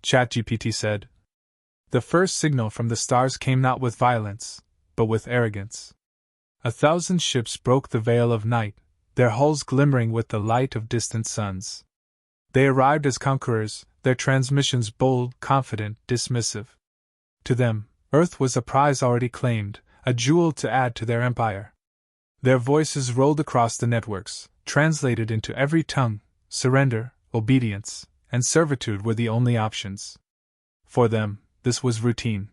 ChatGPT said. The first signal from the stars came not with violence, but with arrogance. 1,000 ships broke the veil of night, their hulls glimmering with the light of distant suns. They arrived as conquerors, their transmissions bold, confident, dismissive. To them, Earth was a prize already claimed, a jewel to add to their empire. Their voices rolled across the networks, translated into every tongue. Surrender, obedience, and servitude were the only options. For them, this was routine.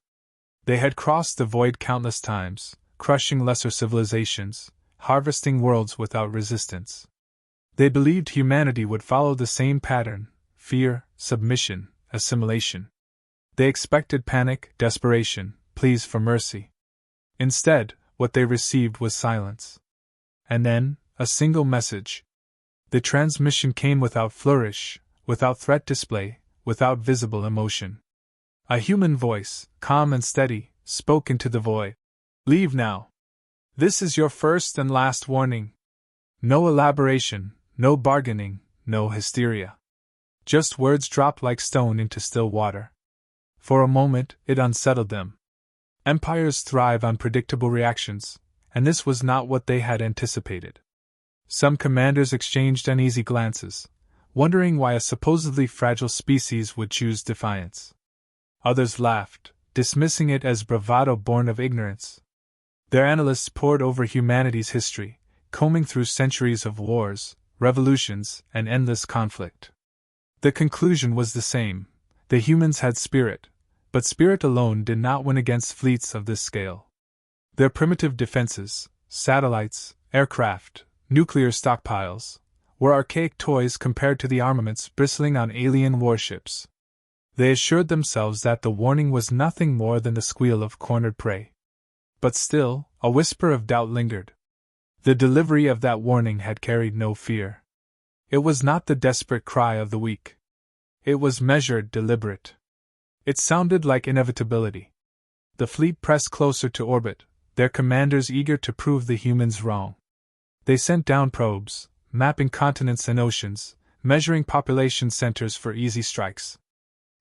They had crossed the void countless times, crushing lesser civilizations, harvesting worlds without resistance. They believed humanity would follow the same pattern: fear, submission, assimilation. They expected panic, desperation, pleas for mercy. Instead, what they received was silence. And then, a single message. The transmission came without flourish, without threat display, without visible emotion. A human voice, calm and steady, spoke into the void. Leave now. This is your first and last warning. No elaboration, no bargaining, no hysteria. Just words dropped like stone into still water. For a moment, it unsettled them. Empires thrive on predictable reactions, and this was not what they had anticipated. Some commanders exchanged uneasy glances, wondering why a supposedly fragile species would choose defiance. Others laughed, dismissing it as bravado born of ignorance. Their analysts pored over humanity's history, combing through centuries of wars, revolutions, and endless conflict. The conclusion was the same: the humans had spirit, but spirit alone did not win against fleets of this scale. Their primitive defenses, satellites, aircraft, nuclear stockpiles, were archaic toys compared to the armaments bristling on alien warships. They assured themselves that the warning was nothing more than the squeal of cornered prey. But still, a whisper of doubt lingered. The delivery of that warning had carried no fear. It was not the desperate cry of the weak. It was measured, deliberate. It sounded like inevitability. The fleet pressed closer to orbit, their commanders eager to prove the humans wrong. They sent down probes, mapping continents and oceans, measuring population centers for easy strikes.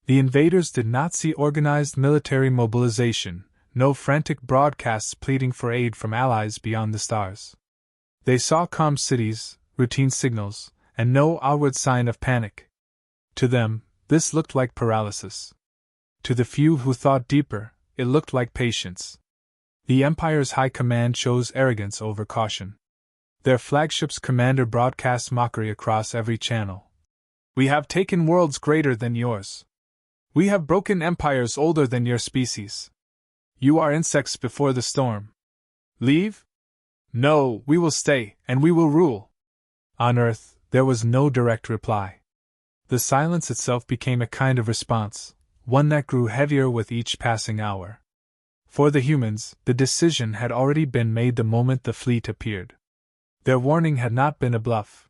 The invaders did not see organized military mobilization, no frantic broadcasts pleading for aid from allies beyond the stars. They saw calm cities, routine signals, and no outward sign of panic. To them, this looked like paralysis. To the few who thought deeper, it looked like patience. The Empire's high command chose arrogance over caution. Their flagship's commander broadcast mockery across every channel. We have taken worlds greater than yours. We have broken empires older than your species. You are insects before the storm. Leave? No, we will stay, and we will rule. On Earth, there was no direct reply. The silence itself became a kind of response, one that grew heavier with each passing hour. For the humans, the decision had already been made the moment the fleet appeared. Their warning had not been a bluff.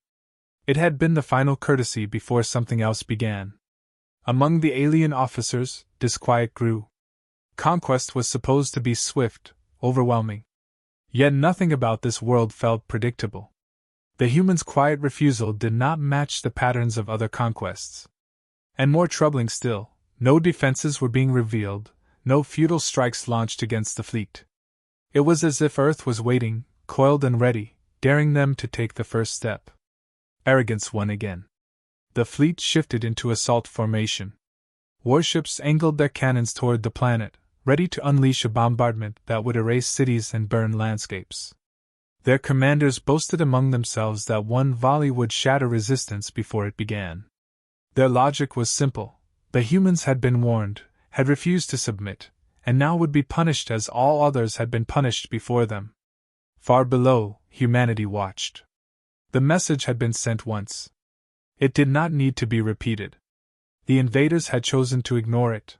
It had been the final courtesy before something else began. Among the alien officers, disquiet grew. Conquest was supposed to be swift, overwhelming. Yet nothing about this world felt predictable. The humans' quiet refusal did not match the patterns of other conquests. And more troubling still, no defenses were being revealed, no futile strikes launched against the fleet. It was as if Earth was waiting, coiled and ready, daring them to take the first step. Arrogance won again. The fleet shifted into assault formation. Warships angled their cannons toward the planet, ready to unleash a bombardment that would erase cities and burn landscapes. Their commanders boasted among themselves that one volley would shatter resistance before it began. Their logic was simple: the humans had been warned, had refused to submit, and now would be punished as all others had been punished before them. Far below, humanity watched. The message had been sent once. It did not need to be repeated. The invaders had chosen to ignore it.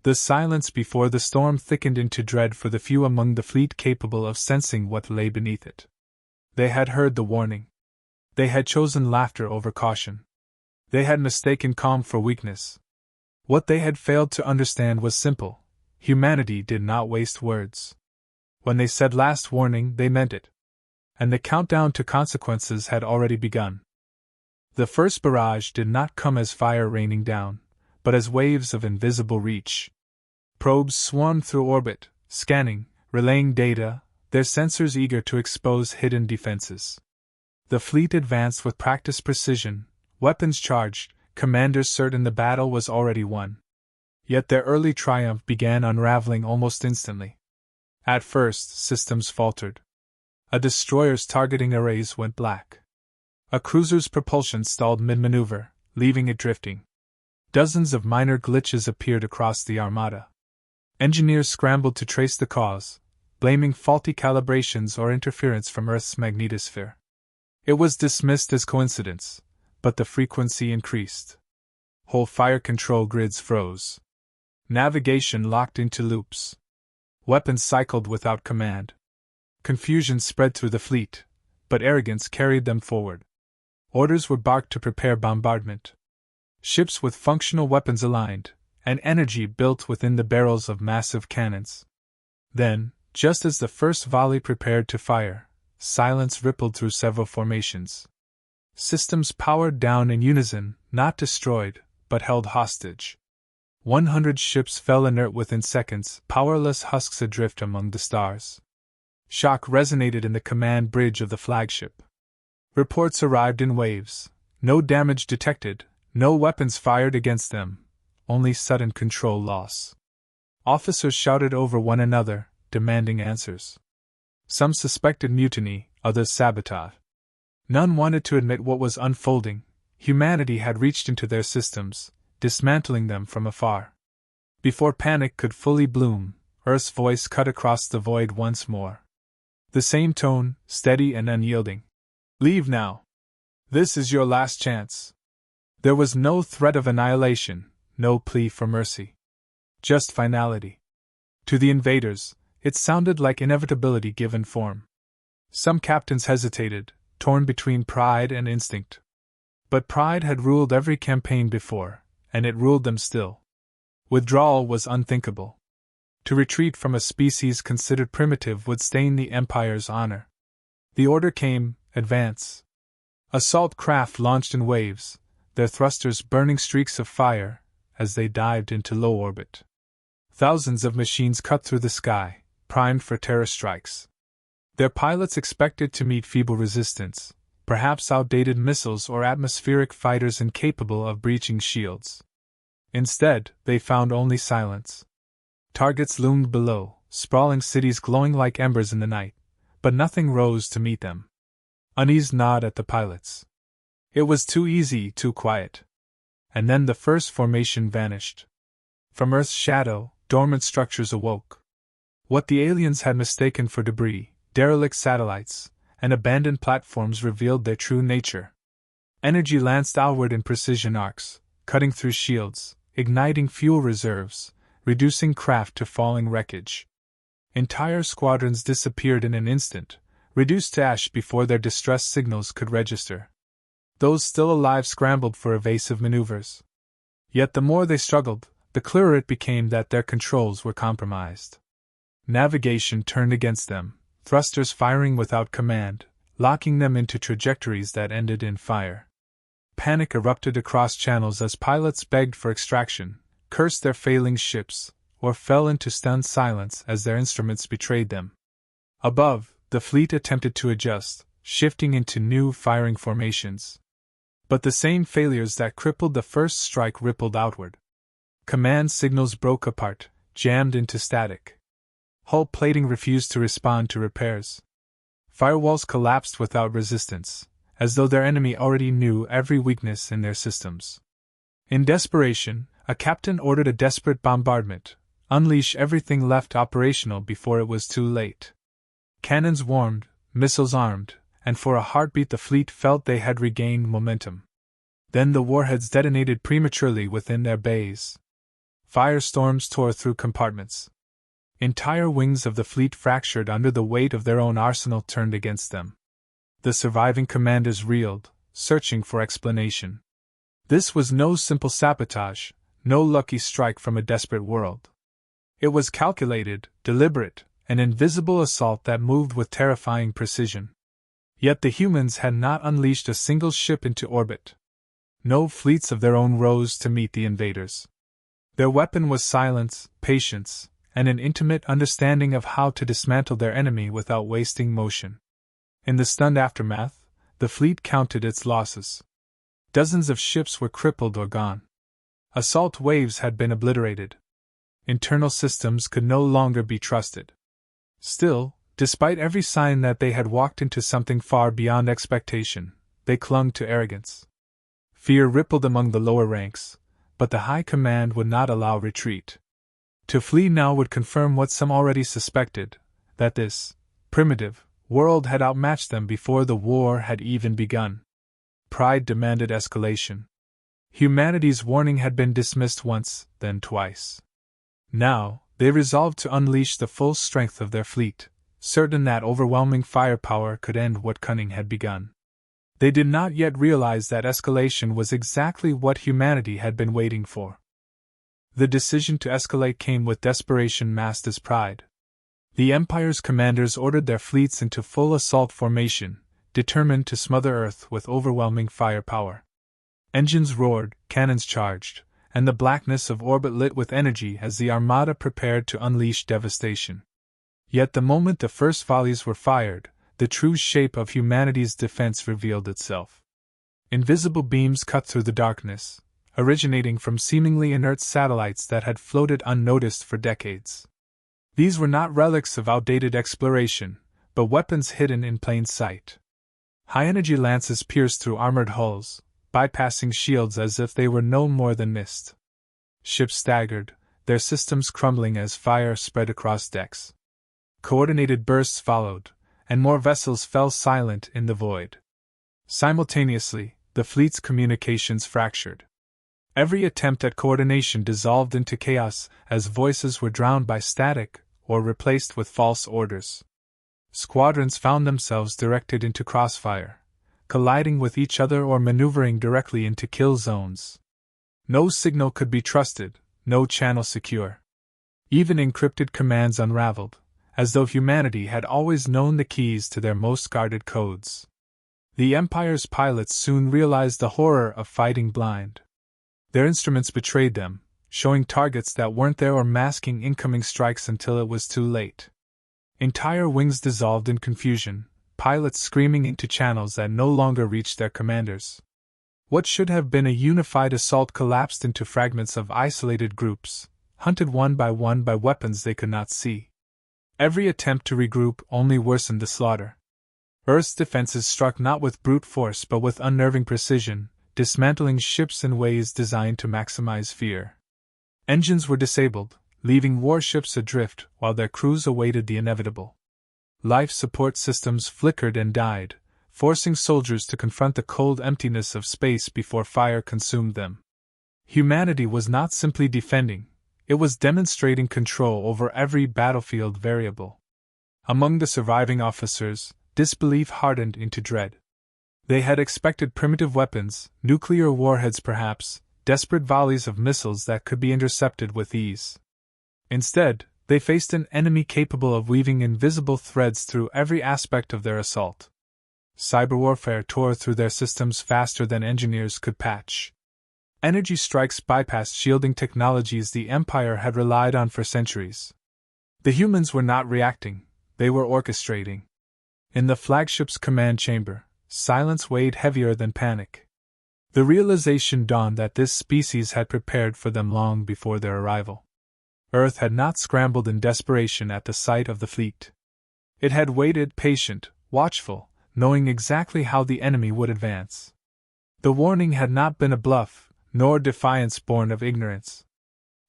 The silence before the storm thickened into dread for the few among the fleet capable of sensing what lay beneath it. They had heard the warning. They had chosen laughter over caution. They had mistaken calm for weakness. What they had failed to understand was simple: humanity did not waste words. When they said last warning, they meant it. And the countdown to consequences had already begun. The first barrage did not come as fire raining down, but as waves of invisible reach. Probes swarmed through orbit, scanning, relaying data, their sensors eager to expose hidden defenses. The fleet advanced with practiced precision, weapons charged, commanders certain the battle was already won. Yet their early triumph began unraveling almost instantly. At first, systems faltered. A destroyer's targeting arrays went black. A cruiser's propulsion stalled mid-maneuver, leaving it drifting. Dozens of minor glitches appeared across the armada. Engineers scrambled to trace the cause, blaming faulty calibrations or interference from Earth's magnetosphere. It was dismissed as coincidence, but the frequency increased. Whole fire control grids froze. Navigation locked into loops. Weapons cycled without command. Confusion spread through the fleet, but arrogance carried them forward. Orders were barked to prepare bombardment. Ships with functional weapons aligned, and energy built within the barrels of massive cannons. Then, just as the first volley prepared to fire, silence rippled through several formations. Systems powered down in unison, not destroyed, but held hostage. 100 ships fell inert within seconds, powerless husks adrift among the stars. Shock resonated in the command bridge of the flagship. Reports arrived in waves. No damage detected, no weapons fired against them, only sudden control loss. Officers shouted over one another, demanding answers. Some suspected mutiny, others sabotage. None wanted to admit what was unfolding. Humanity had reached into their systems, dismantling them from afar. Before panic could fully bloom, Earth's voice cut across the void once more. The same tone, steady and unyielding. Leave now. This is your last chance. There was no threat of annihilation, no plea for mercy. Just finality. To the invaders, it sounded like inevitability given form. Some captains hesitated, torn between pride and instinct. But pride had ruled every campaign before, and it ruled them still. Withdrawal was unthinkable. To retreat from a species considered primitive would stain the Empire's honor. The order came: advance. Assault craft launched in waves, their thrusters burning streaks of fire as they dived into low orbit. Thousands of machines cut through the sky, primed for terror strikes. Their pilots expected to meet feeble resistance, perhaps outdated missiles or atmospheric fighters incapable of breaching shields. Instead, they found only silence. Targets loomed below, sprawling cities glowing like embers in the night, but nothing rose to meet them. Unease gnawed at the pilots. It was too easy, too quiet. And then the first formation vanished. From Earth's shadow, dormant structures awoke. What the aliens had mistaken for debris, derelict satellites, and abandoned platforms revealed their true nature. Energy lanced outward in precision arcs, cutting through shields, igniting fuel reserves, reducing craft to falling wreckage. Entire squadrons disappeared in an instant, reduced to ash before their distress signals could register. Those still alive scrambled for evasive maneuvers. Yet the more they struggled, the clearer it became that their controls were compromised. Navigation turned against them, thrusters firing without command, locking them into trajectories that ended in fire. Panic erupted across channels as pilots begged for extraction, cursed their failing ships, or fell into stunned silence as their instruments betrayed them. Above, the fleet attempted to adjust, shifting into new firing formations. But the same failures that crippled the first strike rippled outward. Command signals broke apart, jammed into static. Hull plating refused to respond to repairs. Firewalls collapsed without resistance, as though their enemy already knew every weakness in their systems. In desperation, a captain ordered a desperate bombardment: unleash everything left operational before it was too late. Cannons warmed, missiles armed, and for a heartbeat the fleet felt they had regained momentum. Then the warheads detonated prematurely within their bays. Firestorms tore through compartments. Entire wings of the fleet fractured under the weight of their own arsenal turned against them. The surviving commanders reeled, searching for explanation. This was no simple sabotage, no lucky strike from a desperate world. It was calculated, deliberate, an invisible assault that moved with terrifying precision. Yet the humans had not unleashed a single ship into orbit. No fleets of their own rose to meet the invaders. Their weapon was silence, patience, and an intimate understanding of how to dismantle their enemy without wasting motion. In the stunned aftermath, the fleet counted its losses. Dozens of ships were crippled or gone. Assault waves had been obliterated. Internal systems could no longer be trusted. Still, despite every sign that they had walked into something far beyond expectation, they clung to arrogance. Fear rippled among the lower ranks, but the high command would not allow retreat. To flee now would confirm what some already suspected, that this primitive world had outmatched them before the war had even begun. Pride demanded escalation. Humanity's warning had been dismissed once, then twice. Now, they resolved to unleash the full strength of their fleet, certain that overwhelming firepower could end what cunning had begun. They did not yet realize that escalation was exactly what humanity had been waiting for. The decision to escalate came with desperation masked as pride. The Empire's commanders ordered their fleets into full assault formation, determined to smother Earth with overwhelming firepower. Engines roared, cannons charged, and the blackness of orbit lit with energy as the Armada prepared to unleash devastation. Yet the moment the first volleys were fired, the true shape of humanity's defense revealed itself. Invisible beams cut through the darkness, originating from seemingly inert satellites that had floated unnoticed for decades. These were not relics of outdated exploration, but weapons hidden in plain sight. High-energy lances pierced through armored hulls, bypassing shields as if they were no more than mist. Ships staggered, their systems crumbling as fire spread across decks. Coordinated bursts followed, and more vessels fell silent in the void. Simultaneously, the fleet's communications fractured. Every attempt at coordination dissolved into chaos as voices were drowned by static or replaced with false orders. Squadrons found themselves directed into crossfire, colliding with each other or maneuvering directly into kill zones. No signal could be trusted, no channel secure. Even encrypted commands unraveled, as though humanity had always known the keys to their most guarded codes. The Empire's pilots soon realized the horror of fighting blind. Their instruments betrayed them, showing targets that weren't there or masking incoming strikes until it was too late. Entire wings dissolved in confusion, pilots screaming into channels that no longer reached their commanders. What should have been a unified assault collapsed into fragments of isolated groups, hunted one by weapons they could not see. Every attempt to regroup only worsened the slaughter. Earth's defenses struck not with brute force but with unnerving precision, dismantling ships in ways designed to maximize fear. Engines were disabled, leaving warships adrift while their crews awaited the inevitable. Life support systems flickered and died, forcing soldiers to confront the cold emptiness of space before fire consumed them. Humanity was not simply defending, it was demonstrating control over every battlefield variable. Among the surviving officers, disbelief hardened into dread. They had expected primitive weapons, nuclear warheads perhaps, desperate volleys of missiles that could be intercepted with ease. Instead, they faced an enemy capable of weaving invisible threads through every aspect of their assault. Cyberwarfare tore through their systems faster than engineers could patch. Energy strikes bypassed shielding technologies the Empire had relied on for centuries. The humans were not reacting, they were orchestrating. In the flagship's command chamber, silence weighed heavier than panic. The realization dawned that this species had prepared for them long before their arrival. Earth had not scrambled in desperation at the sight of the fleet. It had waited, patient, watchful, knowing exactly how the enemy would advance. The warning had not been a bluff, nor defiance born of ignorance.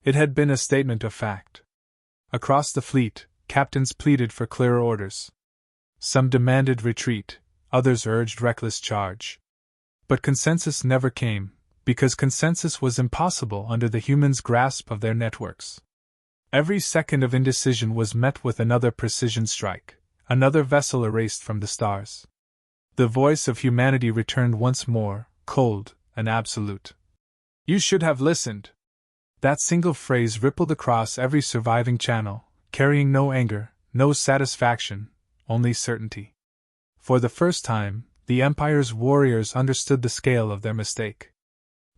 It had been a statement of fact. Across the fleet, captains pleaded for clearer orders. Some demanded retreat, others urged reckless charge. But consensus never came, because consensus was impossible under the humans' grasp of their networks. Every second of indecision was met with another precision strike, another vessel erased from the stars. The voice of humanity returned once more, cold and absolute. "You should have listened." That single phrase rippled across every surviving channel, carrying no anger, no satisfaction, only certainty. For the first time, the Empire's warriors understood the scale of their mistake.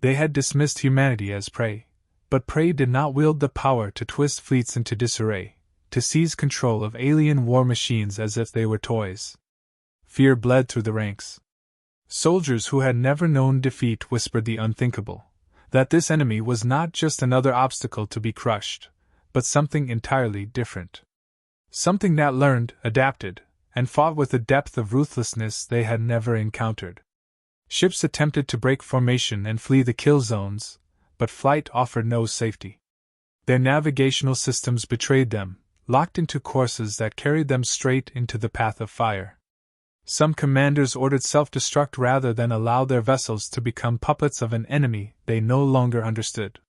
They had dismissed humanity as prey, But Prey did not wield the power to twist fleets into disarray, to seize control of alien war machines as if they were toys. Fear bled through the ranks. Soldiers who had never known defeat whispered the unthinkable, that this enemy was not just another obstacle to be crushed, but something entirely different. Something that learned, adapted, and fought with a depth of ruthlessness they had never encountered. Ships attempted to break formation and flee the kill zones, but flight offered no safety. Their navigational systems betrayed them, locked into courses that carried them straight into the path of fire. Some commanders ordered self-destruct rather than allow their vessels to become puppets of an enemy they no longer understood.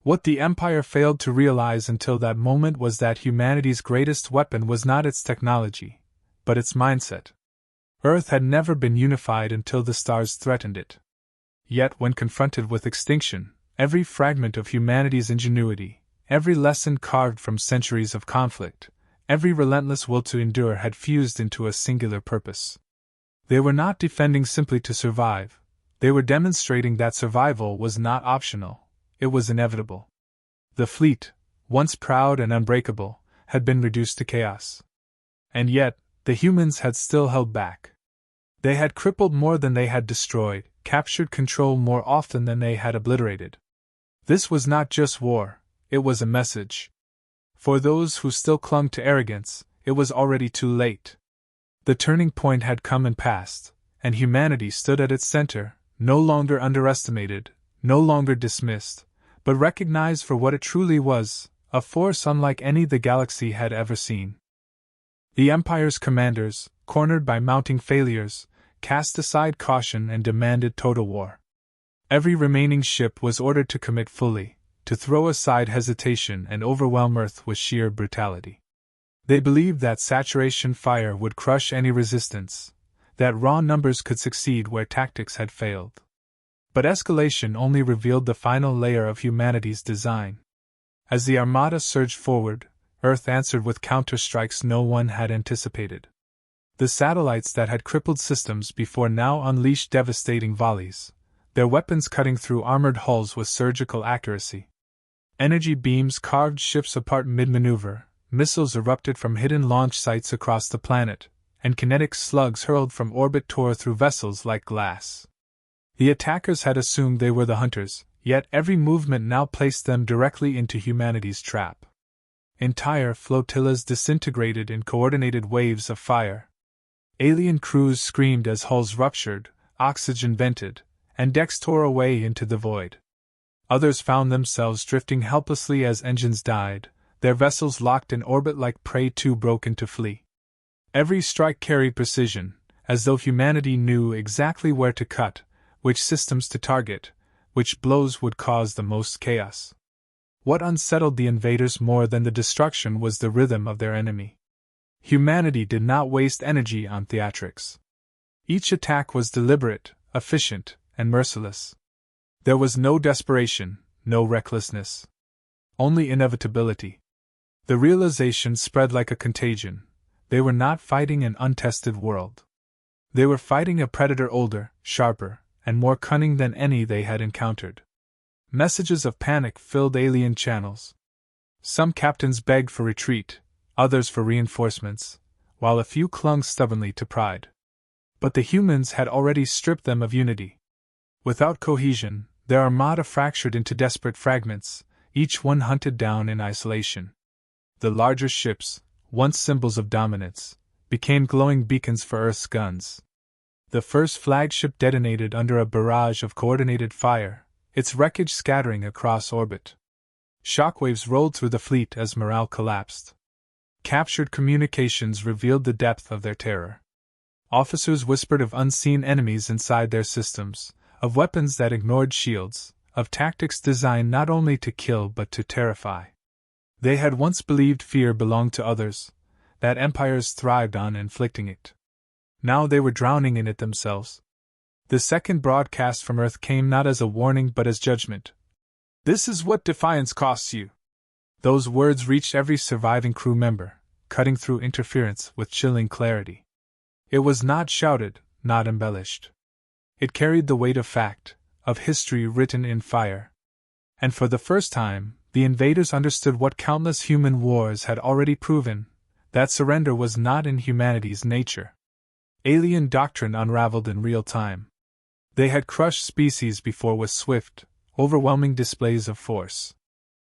What the Empire failed to realize until that moment was that humanity's greatest weapon was not its technology, but its mindset. Earth had never been unified until the stars threatened it. Yet when confronted with extinction, every fragment of humanity's ingenuity, every lesson carved from centuries of conflict, every relentless will to endure had fused into a singular purpose. They were not defending simply to survive, they were demonstrating that survival was not optional, it was inevitable. The fleet, once proud and unbreakable, had been reduced to chaos. And yet, the humans had still held back. They had crippled more than they had destroyed, captured control more often than they had obliterated. This was not just war, it was a message. For those who still clung to arrogance, it was already too late. The turning point had come and passed, and humanity stood at its center, no longer underestimated, no longer dismissed, but recognized for what it truly was, a force unlike any the galaxy had ever seen. The Empire's commanders, cornered by mounting failures, cast aside caution and demanded total war. Every remaining ship was ordered to commit fully, to throw aside hesitation and overwhelm Earth with sheer brutality. They believed that saturation fire would crush any resistance, that raw numbers could succeed where tactics had failed. But escalation only revealed the final layer of humanity's design. As the Armada surged forward, Earth answered with counter-strikes no one had anticipated. The satellites that had crippled systems before now unleashed devastating volleys, their weapons cutting through armored hulls with surgical accuracy. Energy beams carved ships apart mid-maneuver, missiles erupted from hidden launch sites across the planet, and kinetic slugs hurled from orbit tore through vessels like glass. The attackers had assumed they were the hunters, yet every movement now placed them directly into humanity's trap. Entire flotillas disintegrated in coordinated waves of fire. Alien crews screamed as hulls ruptured, oxygen vented, and decks tore away into the void. Others found themselves drifting helplessly as engines died, their vessels locked in orbit like prey too broken to flee. Every strike carried precision, as though humanity knew exactly where to cut, which systems to target, which blows would cause the most chaos. What unsettled the invaders more than the destruction was the rhythm of their enemy. Humanity did not waste energy on theatrics. Each attack was deliberate, efficient, and merciless. There was no desperation, no recklessness. Only inevitability. The realization spread like a contagion. They were not fighting an untested world. They were fighting a predator older, sharper, and more cunning than any they had encountered. Messages of panic filled alien channels. Some captains begged for retreat, others for reinforcements, while a few clung stubbornly to pride. But the humans had already stripped them of unity. Without cohesion, their armada fractured into desperate fragments, each one hunted down in isolation. The larger ships, once symbols of dominance, became glowing beacons for Earth's guns. The first flagship detonated under a barrage of coordinated fire, its wreckage scattering across orbit. Shockwaves rolled through the fleet as morale collapsed. Captured communications revealed the depth of their terror. Officers whispered of unseen enemies inside their systems, of weapons that ignored shields, of tactics designed not only to kill but to terrify. They had once believed fear belonged to others, that empires thrived on inflicting it. Now they were drowning in it themselves. The second broadcast from Earth came not as a warning but as judgment. "This is what defiance costs you." Those words reached every surviving crew member, cutting through interference with chilling clarity. It was not shouted, not embellished. It carried the weight of fact, of history written in fire. And for the first time, the invaders understood what countless human wars had already proven, that surrender was not in humanity's nature. Alien doctrine unraveled in real time. They had crushed species before with swift, overwhelming displays of force.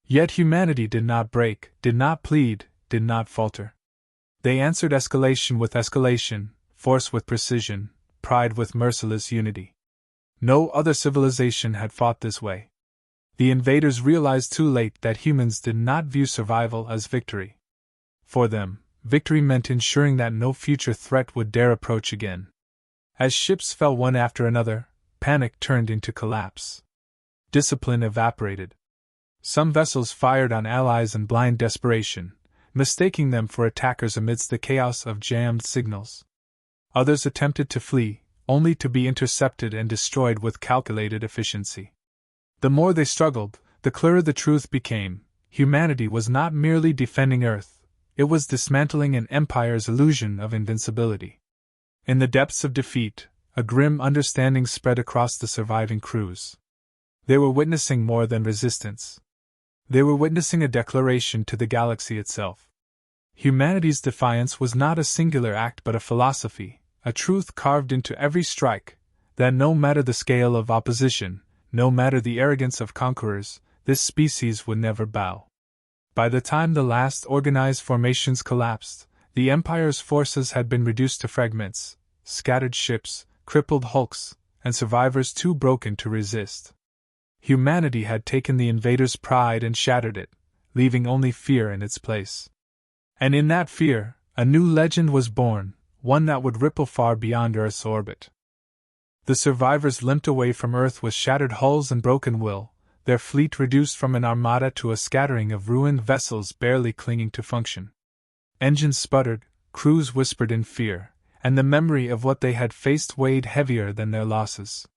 Yet humanity did not break, did not plead, did not falter. They answered escalation with escalation, force with precision, pride with merciless unity. No other civilization had fought this way. The invaders realized too late that humans did not view survival as victory. For them, victory meant ensuring that no future threat would dare approach again. As ships fell one after another, panic turned into collapse. Discipline evaporated. Some vessels fired on allies in blind desperation, mistaking them for attackers amidst the chaos of jammed signals. Others attempted to flee, only to be intercepted and destroyed with calculated efficiency. The more they struggled, the clearer the truth became: humanity was not merely defending Earth, it was dismantling an empire's illusion of invincibility. In the depths of defeat, a grim understanding spread across the surviving crews. They were witnessing more than resistance. They were witnessing a declaration to the galaxy itself. Humanity's defiance was not a singular act but a philosophy, a truth carved into every strike, that no matter the scale of opposition, no matter the arrogance of conquerors, this species would never bow. By the time the last organized formations collapsed, the Empire's forces had been reduced to fragments, scattered ships, crippled hulks, and survivors too broken to resist. Humanity had taken the invaders' pride and shattered it, leaving only fear in its place. And in that fear, a new legend was born, one that would ripple far beyond Earth's orbit. The survivors limped away from Earth with shattered hulls and broken will, their fleet reduced from an armada to a scattering of ruined vessels barely clinging to function. Engines sputtered, crews whispered in fear, and the memory of what they had faced weighed heavier than their losses.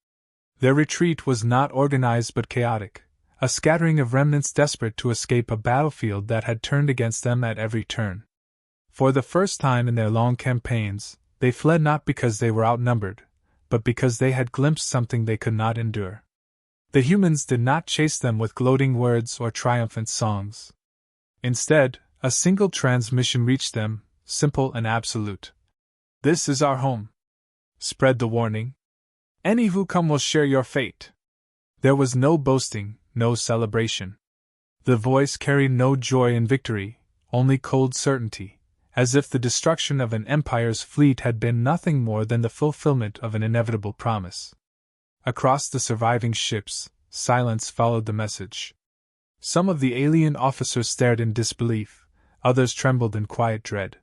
Their retreat was not organized but chaotic, a scattering of remnants desperate to escape a battlefield that had turned against them at every turn. For the first time in their long campaigns, they fled not because they were outnumbered, but because they had glimpsed something they could not endure. The humans did not chase them with gloating words or triumphant songs. Instead, a single transmission reached them, simple and absolute. "This is our home," spread the warning. "Any who come will share your fate." There was no boasting, no celebration. The voice carried no joy in victory, only cold certainty, as if the destruction of an empire's fleet had been nothing more than the fulfillment of an inevitable promise. Across the surviving ships, silence followed the message. Some of the alien officers stared in disbelief, others trembled in quiet dread.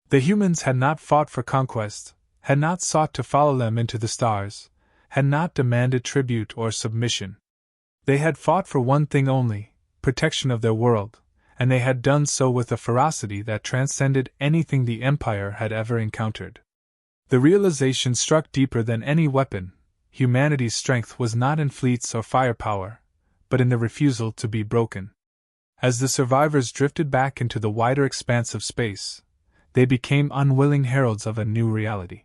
The humans had not fought for conquest, had not sought to follow them into the stars, had not demanded tribute or submission. They had fought for one thing only: protection of their world, and they had done so with a ferocity that transcended anything the Empire had ever encountered. The realization struck deeper than any weapon: humanity's strength was not in fleets or firepower, but in the refusal to be broken. As the survivors drifted back into the wider expanse of space, they became unwilling heralds of a new reality.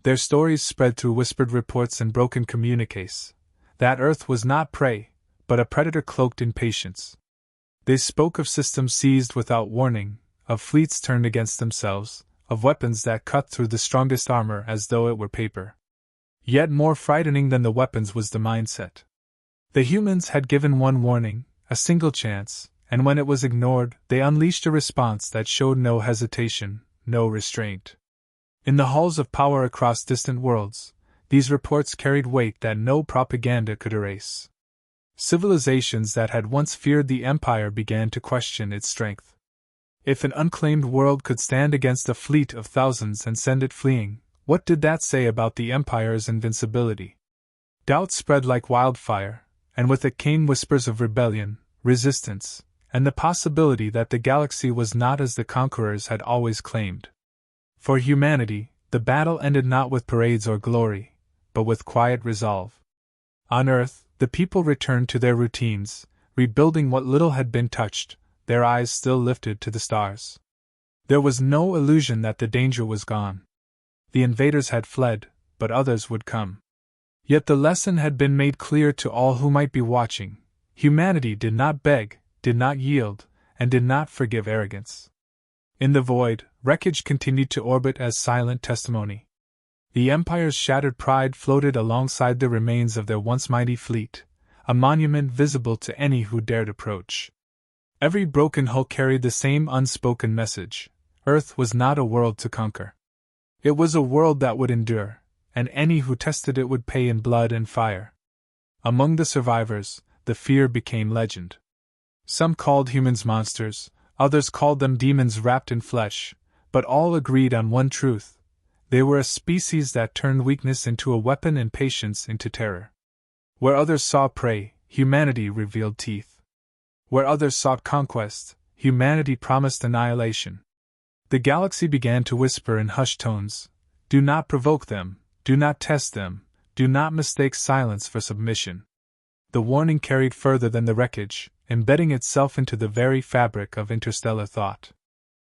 Their stories spread through whispered reports and broken communiques, that Earth was not prey, but a predator cloaked in patience. They spoke of systems seized without warning, of fleets turned against themselves, of weapons that cut through the strongest armor as though it were paper. Yet more frightening than the weapons was the mindset. The humans had given one warning, a single chance, and when it was ignored, they unleashed a response that showed no hesitation, no restraint. In the halls of power across distant worlds, these reports carried weight that no propaganda could erase. Civilizations that had once feared the Empire began to question its strength. If an unclaimed world could stand against a fleet of thousands and send it fleeing, what did that say about the Empire's invincibility? Doubt spread like wildfire, and with it came whispers of rebellion, resistance, and the possibility that the galaxy was not as the conquerors had always claimed. For humanity, the battle ended not with parades or glory, but with quiet resolve. On Earth, the people returned to their routines, rebuilding what little had been touched, their eyes still lifted to the stars. There was no illusion that the danger was gone. The invaders had fled, but others would come. Yet the lesson had been made clear to all who might be watching: Humanity did not beg, did not yield, and did not forgive arrogance. In the void, wreckage continued to orbit as silent testimony. The Empire's shattered pride floated alongside the remains of their once mighty fleet, a monument visible to any who dared approach. Every broken hull carried the same unspoken message: Earth was not a world to conquer. It was a world that would endure, and any who tested it would pay in blood and fire. Among the survivors, the fear became legend. Some called humans monsters, others called them demons wrapped in flesh, but all agreed on one truth: they were a species that turned weakness into a weapon and patience into terror. Where others saw prey, humanity revealed teeth. Where others sought conquest, humanity promised annihilation. The galaxy began to whisper in hushed tones: do not provoke them, do not test them, do not mistake silence for submission. The warning carried further than the wreckage, embedding itself into the very fabric of interstellar thought.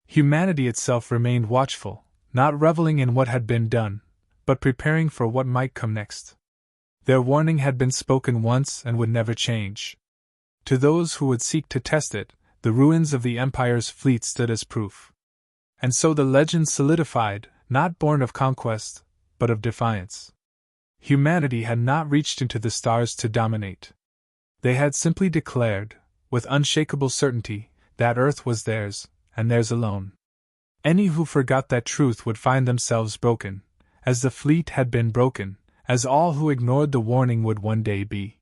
Humanity itself remained watchful, not reveling in what had been done, but preparing for what might come next. Their warning had been spoken once and would never change. To those who would seek to test it, the ruins of the Empire's fleet stood as proof. And so the legend solidified, not born of conquest, but of defiance. Humanity had not reached into the stars to dominate. They had simply declared, with unshakable certainty, that Earth was theirs, and theirs alone. Any who forgot that truth would find themselves broken, as the fleet had been broken, as all who ignored the warning would one day be.